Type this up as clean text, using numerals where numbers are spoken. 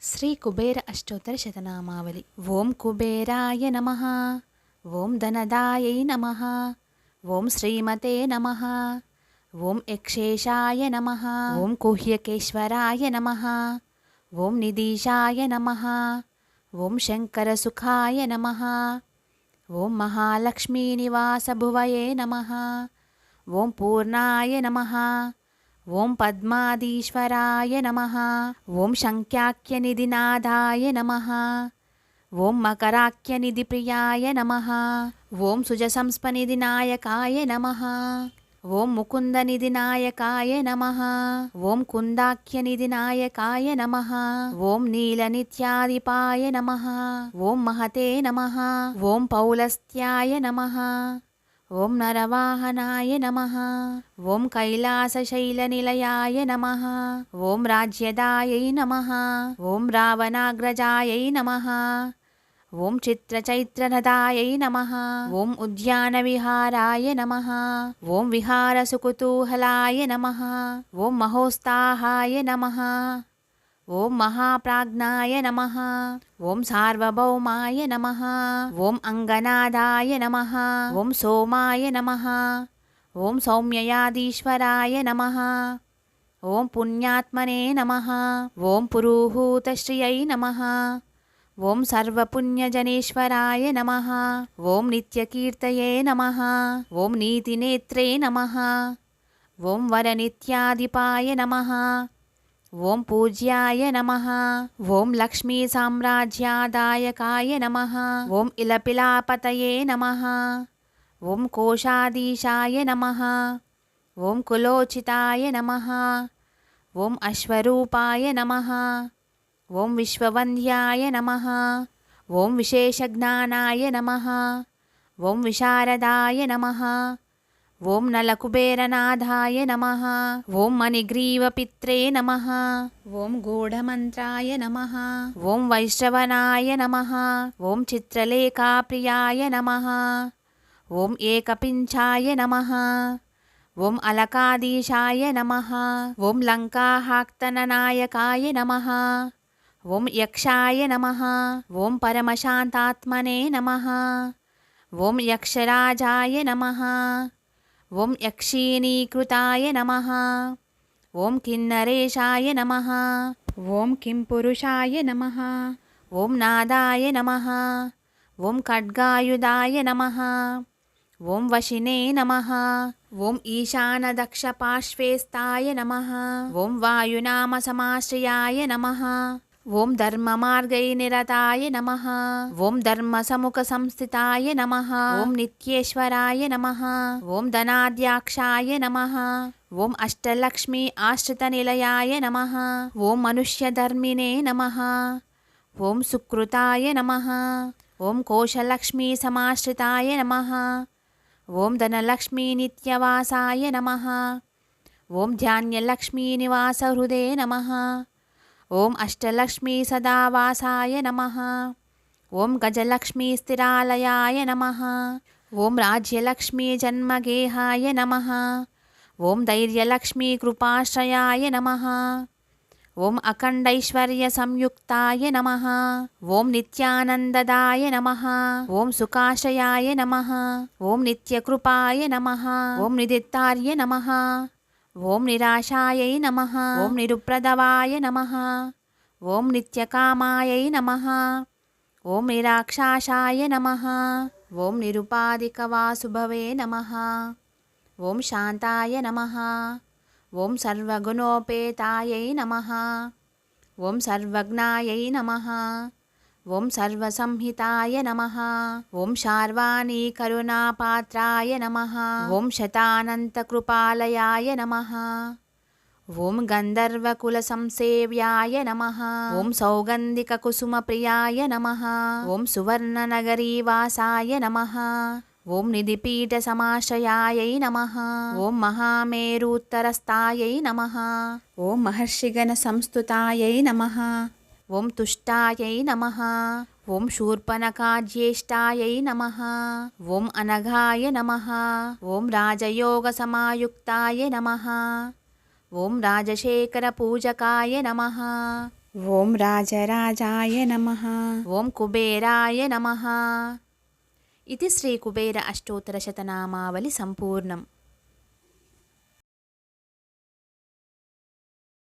ಶ್ರೀ ಕುಬೇರ ಅಷ್ಟೋತ್ತರ ಶತನಾಮಾವಳಿ. ಓಂ ಕುಬೇರಾಯ ನಮಃ. ಓಂ ಧನದಾಯೈ ನಮಃ. ಓಂ ಶ್ರೀಮತೆ ನಮಃ. ಓಂ ಯಕ್ಷೇಶಾಯ ನಮಃ. ಓಂ ಕುಹ್ಯಕೇಶ್ವರಾಯ ನಮಃ. ಓಂ ನಿಧೀಶಾಯ ನಮಃ. ಓಂ ಶಂಕರಸುಖಾಯ ನಮಃ. ಓಂ ಮಹಾಲಕ್ಷ್ಮೀನಿವಾಸಭುವಯೇ ನಮಃ. ಓಂ ಪೂರ್ಣಾಯ ನಮಃ. ಓಂ ಪದ್ಮಾದೀಶ್ವರಾಯ ನಮಃ. ಓಂ ಶಂಖ್ಯಾಖ್ಯನಿಧಿನಾದಾಯ ನಮಃ. ಓಂ ಮಕರಾಖ್ಯನಿಧಿಪ್ರಿಯಾಯ ನಮಃ. ಓಂ ಸುಜಸಂಸ್ಪನಿಧಿನಾಯಕಾಯ ನಮಃ. ಓಂ ಮುಕುಂದನಿಧಿನಾಯಕಾಯ ನಮಃ. ಓಂ ಕುಂದಾಖ್ಯನಿಧಿನಾಯಕಾಯ ನಮಃ. ಓಂ ನೀಲನಿತ್ಯಾದಿಪಾಯ ನಮಃ. ಓಂ ಮಹತೆ ನಮಃ. ಓಂ ಪೌಲಸ್ತ್ಯಾಯ ನಮಃ. ಓಂ ನರವಾಹನಾಯ ನಮಃ. ಓಂ ಕೈಲಾಸಶೈಲನಿಲಯಾಯ ನಮಃ. ಓಂ ರಾಜ್ಯದಾಯೈ ನಮಃ. ಓಂ ರಾವಣಾಗ್ರಜಾಯೈ ನಮಃ. ಓಂ ಚಿತ್ರಚೈತ್ರನದಾಯೈ ನಮಃ. ಓಂ ಉದ್ಯಾನವಿಹಾರಾಯ ನಮಃ. ಓಂ ವಿಹಾರಸುಕುತೂಹಲಾಯ ನಮಃ. ಓಂ ಮಹೋತ್ಸಾಹಾಯ ನಮಃ. ಓಂ ಮಹಾಪ್ರಾಜ್ಞಾಯ ನಮಃ. ಓಂ ಸಾರ್ವಭೌಮಾಯ ನಮಃ. ಓಂ ಅಂಗನಾದಾಯ ನಮಃ. ಓಂ ಸೋಮಾಯ ನಮಃ. ಓಂ ಸೌಮ್ಯಯಾದೀಶ್ವರಾಯ ನಮಃ. ಓಂ ಪುಣ್ಯಾತ್ಮನೇ ನಮಃ. ಓಂ ಪುರುಹೂತಶ್ರಿಯೈ ನಮಃ. ಓಂ ಸರ್ವಪುಣ್ಯಜನೇಶ್ವರಾಯ ನಮಃ. ಓಂ ನಿತ್ಯಕೀರ್ತಯೇ ನಮಃ. ಓಂ ನೀತಿನೇತ್ರೇ ನಮಃ. ಓಂ ವರನಿತ್ಯಾಧಿಪಾಯ ನಮಃ. ಓಂ ಪೂಜ್ಯಾಯ ನಮಃ. ಓಂ ಲಕ್ಷ್ಮೀ ಸಾಮ್ರಾಜ್ಯಾದಾಯಕಾಯ ನಮಃ. ಓಂ ಇಲಪಿಲಾಪತಯೇ ನಮಃ. ಓಂ ಕೋಶಾಧೀಶಾಯ ನಮಃ. ಓಂ ಕುಲೋಚಿತಾಯ ನಮಃ. ಓಂ ಅಶ್ವರೂಪಾಯ ನಮಃ. ಓಂ ವಿಶ್ವವಂದ್ಯಾಯ ನಮಃ. ಓಂ ವಿಶೇಷಜ್ಞಾನಾಯ ನಮಃ. ಓಂ ವಿಶಾರದಾಯ ನಮಃ. ಓಂ ನಲಕುಬೇರನಾಥಾಯ ನಮಃ. ಓಂ ಮಣಿಗ್ರೀವಪಿತ್ರೇ ನಮಃ. ಓಂ ಗೂಢಮಂತ್ರಾಯ ನಮಃ. ಓಂ ವೈಶ್ರವಣಾಯ ನಮಃ. ಓಂ ಚಿತ್ರಲೇಖಾಪ್ರಿಯಾಯ ನಮಃ. ಓಂ ಏಕಪಿಂಚಾಯ ನಮಃ. ಓಂ ಅಲಕಾಧೀಶಾಯ ನಮಃ. ಓಂ ಲಂಕಾಹಾಕ್ತನನಾಯಕಾಯ ನಮಃ. ಓಂ ಯಕ್ಷಾಯ ನಮಃ. ಓಂ ಪರಮಶಾಂತಾತ್ಮನೇ ನಮಃ. ಓಂ ಯಕ್ಷರಾಜಾಯ ನಮಃ. ಓಂ ಯಕ್ಷೀನೀಕೃತಾಯ ನಮಃ. ಓಂ ಕಿನ್ನರೇಶಾಯ ನಮಃ. ಓಂ ಕಿಂಪುರುಷಾಯ ನಮಃ. ಓಂ ನಾದಾಯ ನಮಃ. ಓಂ ಖಡ್ಗಾಯುಧಾಯ ನಮಃ. ಓಂ ವಶಿನೇ ನಮಃ. ಓಂ ಈಶಾನದಕ್ಷಪಾರ್ಶ್ವೇಸ್ಥಾಯ ನಮಃ. ಓಂ ವಾಯುನಾಮಸಮಾಶ್ರಯಾಯ ನಮಃ. ಓಂ ಧರ್ಮಮಾರ್ಗೈರ್ನಿರತಾಯ ನಮಃ. ಓಂ ಧರ್ಮಸಮುಖಸಂಸ್ಥಿತಾಯ ನಮಃ. ಓಂ ನಿತ್ಯೇಶ್ವರಾಯ ನಮಃ. ಓಂ ಧನಾದ್ಯಾಕ್ಷಾಯ ನಮಃ. ಓಂ ಅಷ್ಟಲಕ್ಷ್ಮೀ ಆಶ್ರಿತನಿಲಯಾಯ ನಮಃ. ಓಂ ಮನುಷ್ಯಧರ್ಮಿನೇ ನಮಃ. ಓಂ ಸುಕೃತಾಯ ನಮಃ. ಓಂ ಕೋಶಲಕ್ಷ್ಮೀ ಸಮಾಶ್ರಿತಾಯ ನಮಃ. ಓಂ ಧನಲಕ್ಷ್ಮೀ ನಿತ್ಯವಾಸಾಯ ನಮಃ. ಓಂ ಧ್ಯಾನ್ಯಲಕ್ಷ್ಮೀ ನಿವಾಸಹೃದೇ ನಮಃ. ಓಂ ಅಷ್ಟಲಕ್ಷ್ಮೀ ಸದಾವಾಸಾಯ ನಮಃ. ಓಂ ಗಜಲಕ್ಷ್ಮೀ ಸ್ಥಿರಾಲಯಾಯ ನಮಃ. ಓಂ ರಾಜ್ಯಲಕ್ಷ್ಮೀ ಜನ್ಮಗೇಹಾಯ ನಮಃ. ಓಂ ಧೈರ್ಯಲಕ್ಷ್ಮೀ ಕೃಪಾಶ್ರಯಾಯ ನಮಃ. ಓಂ ಅಖಂಡೈಶ್ವರ್ಯ ಸಂಯುಕ್ತಾಯ ನಮಃ. ಓಂ ನಿತ್ಯಾನಂದದಾಯ ನಮಃ. ಓಂ ಸುಖಾಶ್ರಯಾಯ ನಮಃ. ಓಂ ನಿತ್ಯಕೃಪಾಯ ನಮಃ. ಓಂ ನಿದಿತ್ತಾರ್ಯ ನಮಃ. ಓಂ ನಿರಾಶಾಯೈ ನಮಃ. ಓಂ ನಿರುಪ್ರದವಾಯ ನಮಃ. ಓಂ ನಿತ್ಯಕಾಮಾಯೈ ನಮಃ. ಓಂ ನಿರಾಕ್ಷಾಶಾಯ ನಮಃ. ಓಂ ನಿರುಪಾಧಿಕವಾಸುಭವೇ ನಮಃ. ಓಂ ಶಾಂತಾಯ ನಮಃ. ಓಂ ಸರ್ವಗುಣೋಪೇತಾಯೈ ನಮಃ. ಓಂ ಸರ್ವಜ್ಞಾಯೈ ನಮಃ. ಓಂ ಸರ್ವಸಂಹಿತಾಯ ನಮಃ. ಓಂ ಶಾರ್ವಾಣಿ ಕರುಣಾಪಾತ್ರಾಯ ನಮಃ. ಓಂ ಶತಾನಂತಕೃಪಾಲಯಾಯ ನಮಃ. ಓಂ ಗಂಧರ್ವಕುಲಸಂಸೇವ್ಯಾಯ ನಮಃ. ಓಂ ಸೌಗಂಧಿಕಕುಸುಮಪ್ರಿಯಾಯ ನಮಃ. ಓಂ ಸುವರ್ಣನಗರೀವಾಸಾಯ ನಮಃ. ಓಂ ನಿಧಿಪೀಠಸಮಾಶ್ರಯಾಯೈ ನಮಃ. ಓಂ ಮಹಾಮೇರುತ್ತರಸ್ಥಾಯೈ ನಮಃ. ಓಂ ಮಹರ್ಷಿಗಣಸಂಸ್ತುತಾಯೈ ನಮಃ. ಓಂ ತುಷ್ಟಾಯೈ ನಮಃ. ಓಂ ಶೂರ್ಪನಖಾಜ್ಯೇಷ್ಠಾಯೈ ನಮಃ. ಓಂ ಅನಘಾಯ ನಮಃ. ಓಂ ರಾಜಯೋಗಸಮಾಯುಕ್ತಾಯ ನಮಃ. ಓಂ ರಾಜಶೇಖರಪೂಜಕಾಯ ನಮಃ. ఓం రాజరాజాయ నమః. ఓం కుబేరాయ నమః. ఇది శ్రీ కుబేర అష్టోత్తర శతనామావళి సంపూర్ణం.